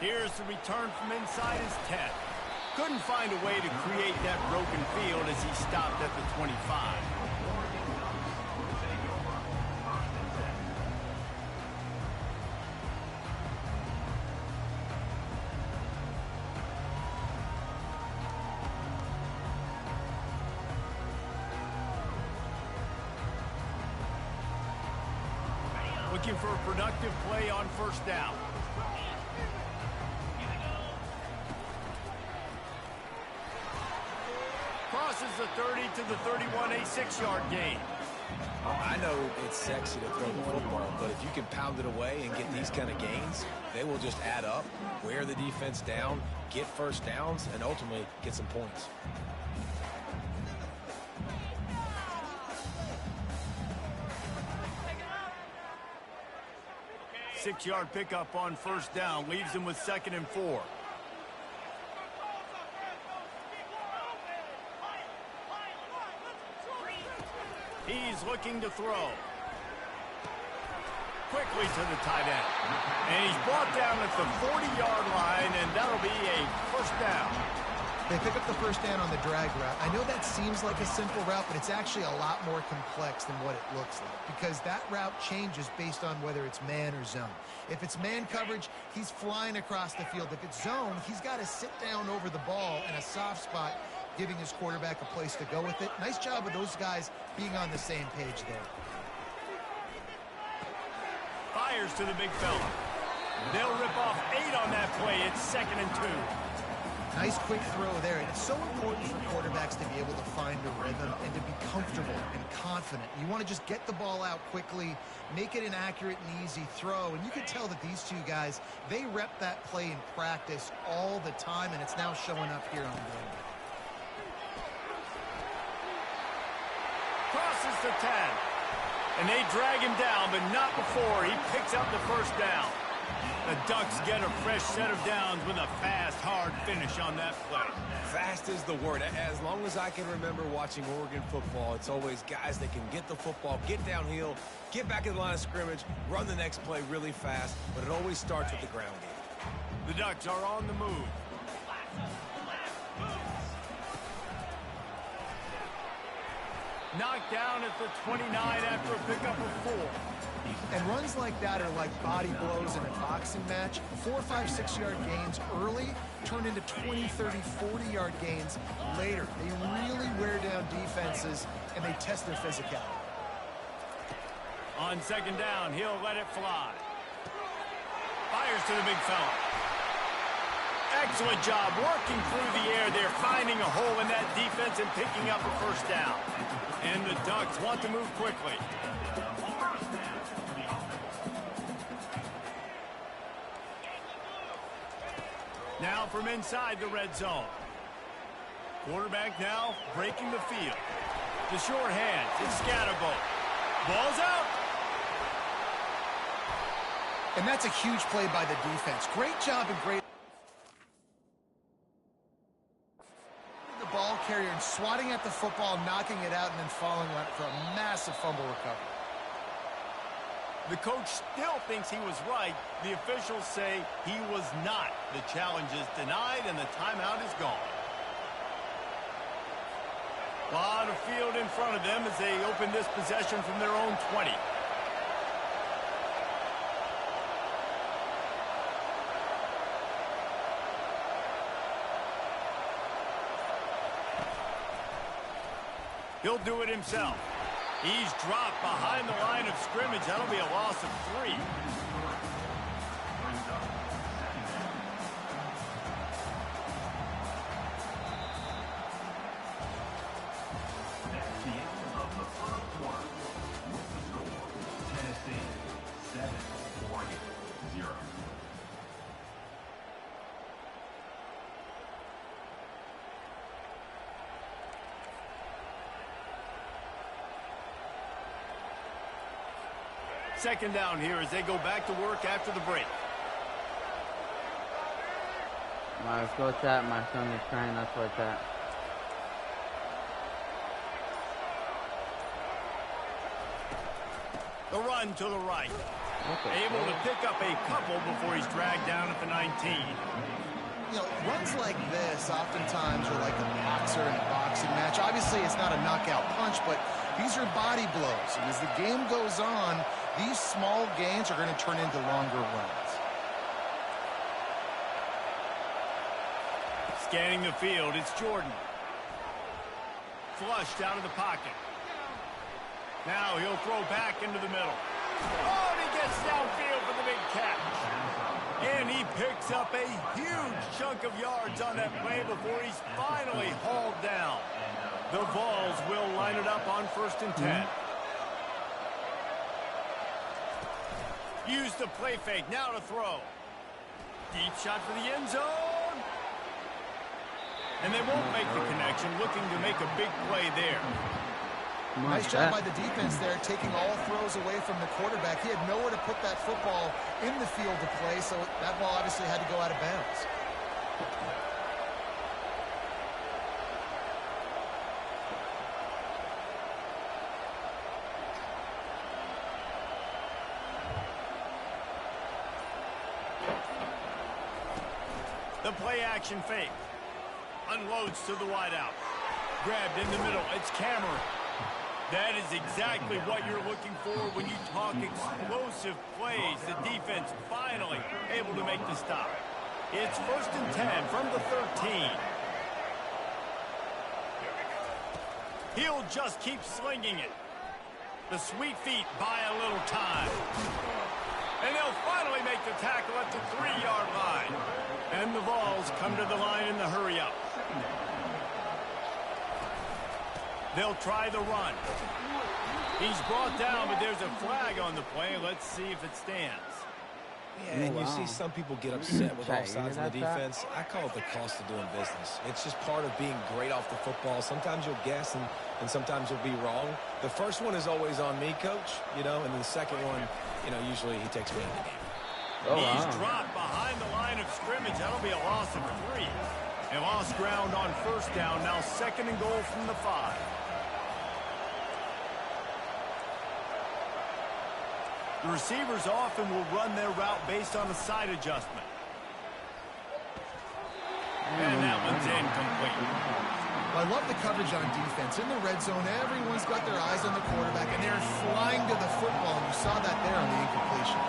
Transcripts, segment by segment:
Here's the return from inside his 10. Couldn't find a way to create that broken field as he stopped at the 25. Looking for a productive play on first down. Crosses the 30 to the 31, a 6-yard gain. I know it's sexy to throw the football, but if you can pound it away and get these kind of gains, they will just add up, wear the defense down, get first downs, and ultimately get some points. Six-yard pickup on first down leaves him with 2nd and 4. He's looking to throw. Quickly to the tight end. And he's brought down at the 40-yard line, and that'll be a first down. They pick up the first down on the drag route. I know that seems like a simple route, but it's actually a lot more complex than what it looks like because that route changes based on whether it's man or zone. If it's man coverage, he's flying across the field. If it's zone, he's got to sit down over the ball in a soft spot, giving his quarterback a place to go with it. Nice job of those guys being on the same page there. Fires to the big fella. They'll rip off 8 on that play. It's 2nd and 2. Nice quick throw there, and it's so important for quarterbacks to be able to find a rhythm and to be comfortable and confident. You want to just get the ball out quickly, make it an accurate and easy throw, and you can tell that these two guys, they rep that play in practice all the time, and it's now showing up here on game. Crosses the 10, and they drag him down, but not before he picks up the first down. The Ducks get a fresh set of downs with a fast, hard finish on that play. Fast is the word. As long as I can remember watching Oregon football, it's always guys that can get the football, get downhill, get back in the line of scrimmage, run the next play really fast, but it always starts with the ground game. The Ducks are on the move. Knocked down at the 29 after a pickup of 4. And runs like that are like body blows in a boxing match. 4, 5, 6-yard gains early turn into 20, 30, 40-yard gains later. They really wear down defenses, and they test their physicality. On 2nd down, he'll let it fly. Fires to the big fella. Excellent job working through the air there, finding a hole in that defense and picking up a first down. And the Ducks want to move quickly. Now from inside the red zone. Quarterback now breaking the field. The short hands, it's Scatterbo. Ball's out. And that's a huge play by the defense. Great job and great. The ball carrier and swatting at the football, knocking it out, and then falling for a massive fumble recovery. The coach still thinks he was right. The officials say he was not. The challenge is denied, and the timeout is gone. A lot of field in front of them as they open this possession from their own 20. He'll do it himself. He's dropped behind the line of scrimmage. That'll be a loss of 3. That's the end of the first quarter. Tennessee 7, Oregon 0. Second down here as they go back to work after the break. Let's go with that. My son is trying not to like that. The run to the right. Able to pick up a couple before he's dragged down at the 19. You know, runs like this oftentimes are like a boxer in a boxing match. Obviously, it's not a knockout punch, but these are body blows. And as the game goes on, these small gains are going to turn into longer runs. Scanning the field, it's Jordan. Flushed out of the pocket. Now he'll throw back into the middle. Oh, and he gets downfield for the big catch. And he picks up a huge chunk of yards on that play before he's finally hauled down. The Vols will line it up on 1st and 10. Use the play fake, now to throw. Deep shot for the end zone. And they won't make the connection, looking to make a big play there. Nice job by the defense there, taking all throws away from the quarterback. He had nowhere to put that football in the field to play, so that ball obviously had to go out of bounds. The play action fake. Unloads to the wideout. Grabbed in the middle. It's Cameron. That is exactly what you're looking for when you talk explosive plays. The defense finally able to make the stop. It's 1st and 10 from the 13. He'll just keep slinging it. The sweet feet buy a little time. And they'll finally make the tackle at the 3-yard line. And the Vols come to the line in the hurry-up. They'll try the run. He's brought down, but there's a flag on the play. Let's see if it stands. Yeah, and you see some people get upset with offsides on the defense. I call it the cost of doing business. It's just part of being great off the football. Sometimes you'll guess, and sometimes you'll be wrong. The first one is always on me, Coach, and then the second one, usually he takes me in the game. He's dropped behind the line of scrimmage. That'll be a loss of 3. They lost ground on 1st down. Now 2nd and goal from the 5. The receivers often will run their route based on a side adjustment. And that one's incomplete. Well, I love the coverage on defense. In the red zone, everyone's got their eyes on the quarterback, and they're flying to the football, and you saw that there on the incompletion.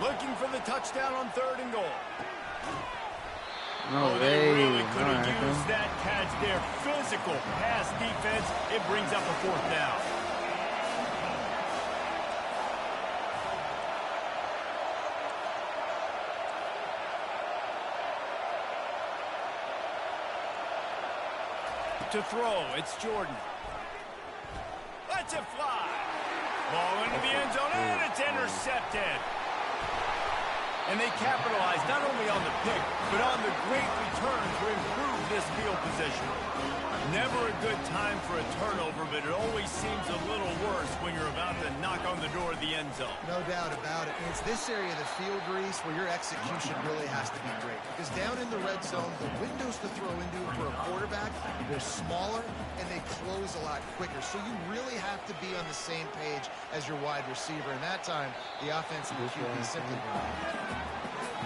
Looking for the touchdown on 3rd and goal. No they way. really could have used that catch there. Physical pass defense. It brings up a 4th down. To throw, it's Jordan. Lets it fly. Ball into the end zone, and it's intercepted. And they capitalize not only on the pick, but on the great return to improve this field position. Never a good time for a turnover, but it always seems a little worse when you're about to knock on the door of the end zone. No doubt about it. And it's this area of the field, Reese, where your execution really has to be great. Because down in the red zone, the windows to throw into for a quarterback, they're smaller and they close a lot quicker. So you really have to be on the same page as your wide receiver. And that time, the offensive QB simply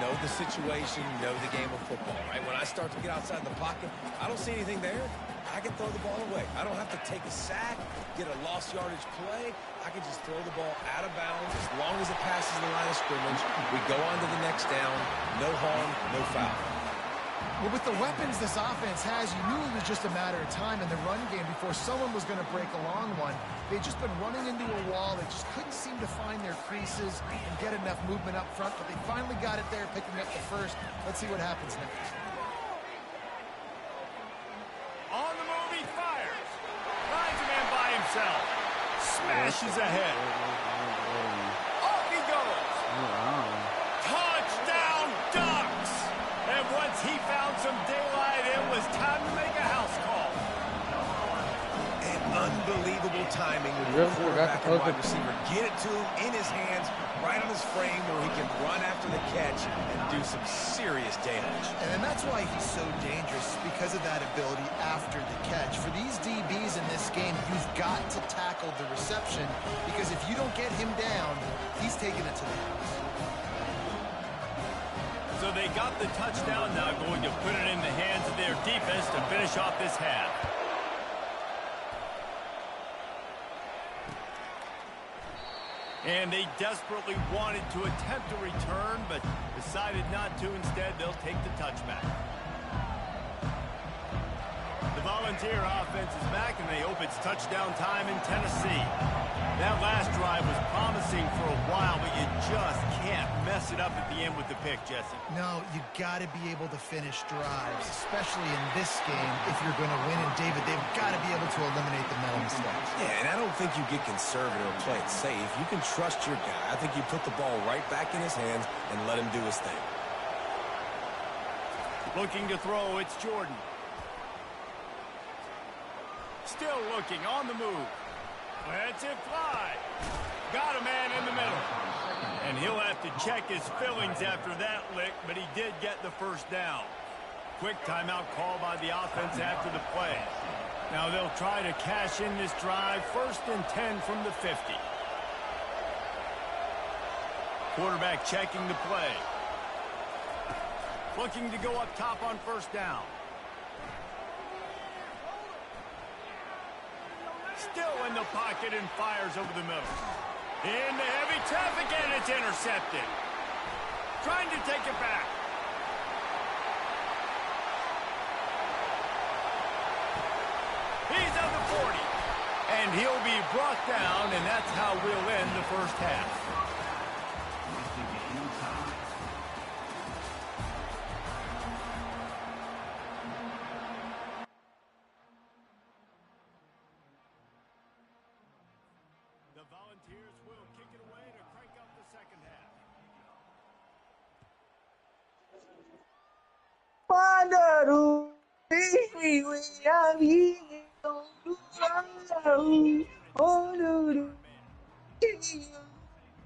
Know the situation, know the game of football, right? When I start to get outside the pocket, I don't see anything there. I can throw the ball away. I don't have to take a sack, get a lost yardage play. I can just throw the ball out of bounds as long as it passes the line of scrimmage. We go on to the next down. No harm, no foul. Well, with the weapons this offense has, you knew it was just a matter of time in the run game before someone was going to break a long one. They'd just been running into a wall. They just couldn't seem to find their creases and get enough movement up front, but they finally got it there, picking up the 1st. Let's see what happens next. On the move, he fires. Finds a man by himself. Smashes ahead. Off he goes. Touchdown, Ducks! And once he found some daylight, it was time to make a house call. And unbelievable timing with the quarterback and wide receiver. Get it to him in his hands, right on his frame where he can run after the catch and do some serious damage. And that's why he's so dangerous, because of that ability after the catch. For these DBs in this game, you've got to tackle the reception because if you don't get him down, he's taking it to the house. So they got the touchdown, now going to put it in the hands of their defense to finish off this half. And they desperately wanted to attempt a return, but decided not to. Instead, they'll take the touchback. The Volunteer offense is back, and they hope it's touchdown time in Tennessee. That last drive was promising for a while, but you just can't mess it up at the end with the pick, Jesse. No, you got to be able to finish drives, especially in this game. If you're going to win, and David, they've got to be able to eliminate the mental mistakes. Yeah, and I don't think you get conservative or play it safe. You can trust your guy. I think you put the ball right back in his hands and let him do his thing. Looking to throw, it's Jordan. Still looking, on the move. Lets it fly. Got a man in the middle. And he'll have to check his feelings after that lick, but he did get the first down. Quick timeout call by the offense after the play. Now they'll try to cash in this drive. 1st and 10 from the 50. Quarterback checking the play. Looking to go up top on 1st down. Still in the pocket and fires over the middle. Into heavy traffic, and it's intercepted. Trying to take it back. He's on the 40. And he'll be brought down, and that's how we'll end the first half. The Volunteers will kick it away to crank up the second half.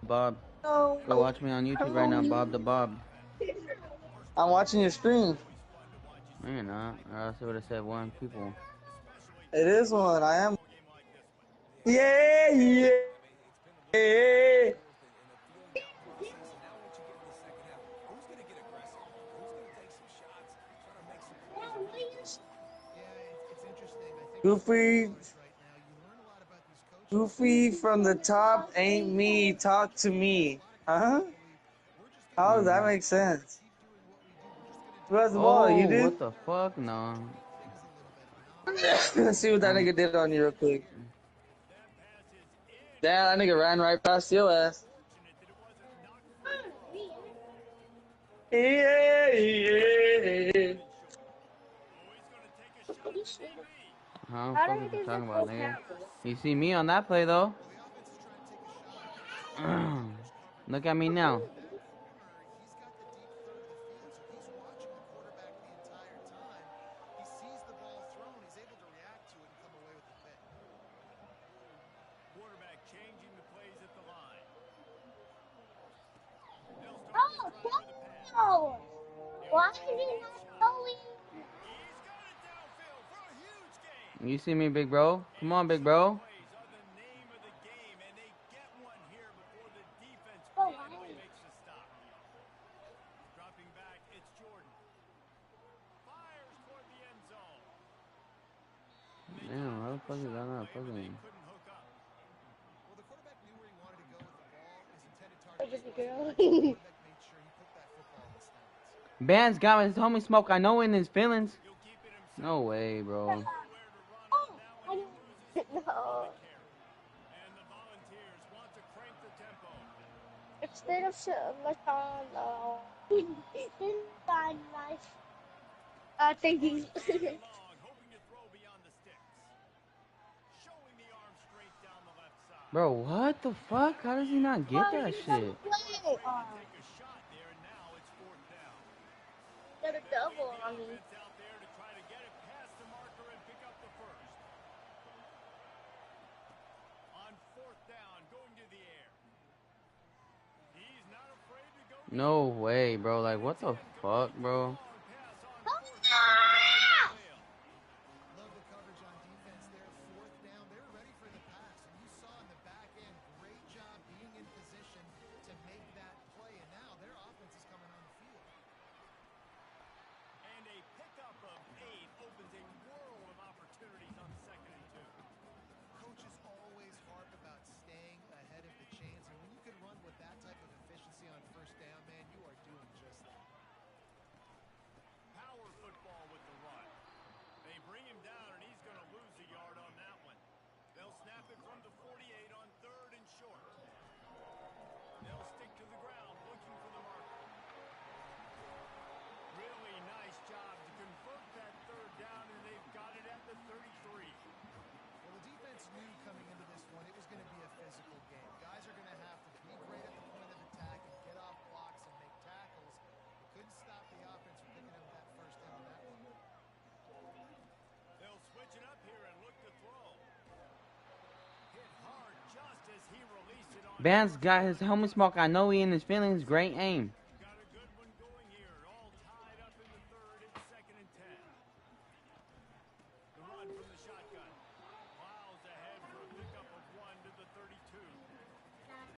Bob, go watch me on YouTube right now, Bob the Bob. I'm watching your stream. No, you're not. Or else it would have said 1 people. It is one. I am. Yeah, yeah. Yeah. Goofy. Goofy from the top ain't me. Talk to me. Huh? How does that make sense? Who has the ball? You did? What the fuck? No. Let's see what that nigga did on you real quick. Damn, that nigga ran right past your ass. Yeah, yeah. Huh? What are you talking about, nigga? You see me on that play, though. Look at me now. Oh, why is he not going? You see me, big bro? Come on, big bro. Oh, Dropping back, it's Jordan. Fires toward the end zone. Damn, how the fuck is that not fucking? Well, the quarterback knew where he wanted to go with the ball. His intended target. girl. Made sure he put that football in the stands. Bands got his homie Smoke. I know in his feelings. No way, bro. Oh, I don't know. Instead of like on nice thinking. Bro, what the fuck? How does he not get that shit? Got a double on me. No way, bro. Like, what the fuck, bro? Love the coverage on defense there. 4th down. They were ready for knew coming into this one it was going to be a physical game. Guys are going to have to be great at the point of attack and get off blocks and make tackles. They couldn't stop the offense from picking up that first down on that one. They'll switch it up here and look to throw. Hit hard just as he released it on. Vance got his helmet smoke. I know he in his feelings. Great aim. Got a good one going here. All tied up in the third. It's 2nd and 10. The run from the